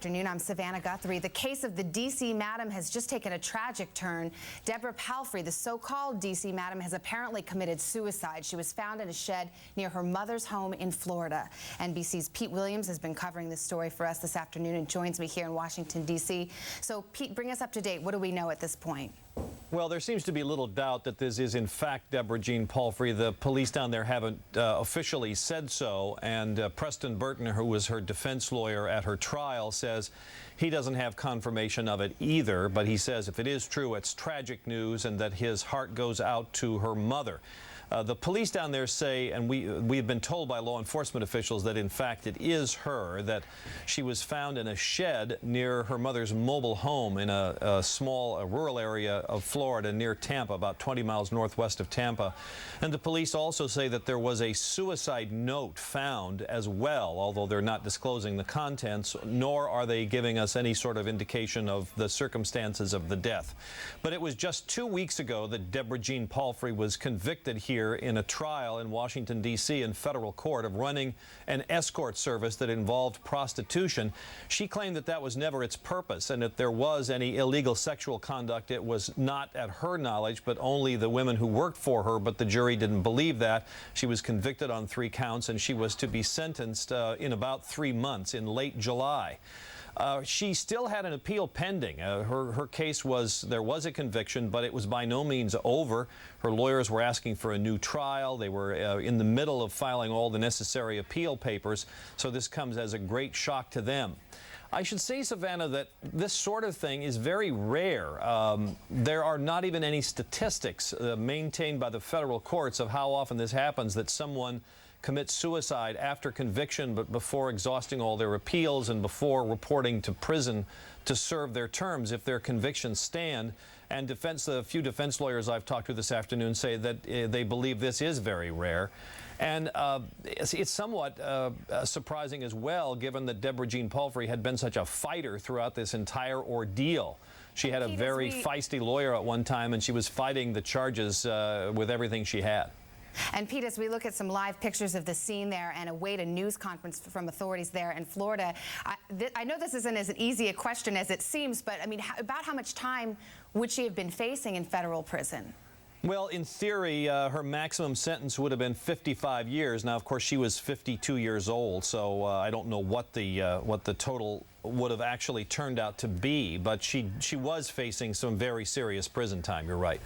afternoon. I'm Savannah Guthrie. The case of the DC Madam has just taken a tragic turn. Deborah+Palfrey, the so-called DC Madam, has apparently committed suicide. She was found in a shed near her mother's home in Florida. NBC's Pete Williams has been covering this story for us this afternoon and joins me here in Washington, D.C. So, Pete, bring us up to date. What do we know at this point? Well, there seems to be little doubt that this is, in fact, Deborah+Jeane+Palfry. The police down there haven't officially said so, and Preston Burton, who was her defense lawyer at her trial, says he doesn't have confirmation of it either, but he says if it is true, it's tragic news and that his heart goes out to her mother. The police down there say, and we've been told by law enforcement officials that in fact it is her, that she was found in a shed near her mother's mobile home in a small rural area of Florida near Tampa, about 20 miles northwest of Tampa. And the police also say that there was a suicide note found as well, although they're not disclosing the contents, nor are they giving us any sort of indication of the circumstances of the death. But it was just 2 weeks ago that Deborah+Jeane+Palfry was convicted here in a trial in Washington, D.C. in federal court of running an escort service that involved prostitution. She claimed that that was never its purpose, and if there was any illegal sexual conduct, it was not at her knowledge, but only the women who worked for her, but the jury didn't believe that. She was convicted on 3 counts, and she was to be sentenced in about 3 months, in late July. She still had an appeal pending. Her case was, there was a conviction, but it was by no means over. Her lawyers were asking for a new trial. They were in the middle of filing all the necessary appeal papers, so this comes as a great shock to them. I should say, Savannah, that this sort of thing is very rare. There are not even any statistics maintained by the federal courts of how often this happens, that someone commit suicide after conviction, but before exhausting all their appeals and before reporting to prison to serve their terms if their convictions stand. And the few defense lawyers I've talked to this afternoon say that they believe this is very rare. And it's somewhat surprising as well, given that Deborah+Jeane+Palfry had been such a fighter throughout this entire ordeal. She had a very feisty lawyer at one time, and she was fighting the charges with everything she had. And Pete, as we look at some live pictures of the scene there and await a news conference from authorities there in Florida, I know this isn't as easy a question as it seems, but I mean, about how much time would she have been facing in federal prison? Well, in theory, her maximum sentence would have been 55 years. Now, of course, she was 52 years old, so I don't know what the total would have actually turned out to be, but she was facing some very serious prison time. You're right.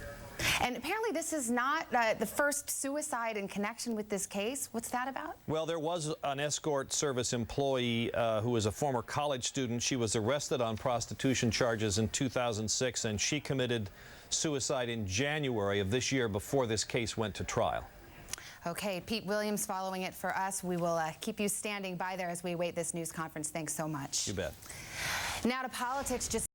And apparently this is not the first suicide in connection with this case. What's that about? Well, there was an escort service employee who was a former college student. She was arrested on prostitution charges in 2006, and she committed suicide in January of this year before this case went to trial. Okay, Pete Williams following it for us. We will keep you standing by there as we await this news conference. Thanks so much. You bet. Now to politics. Just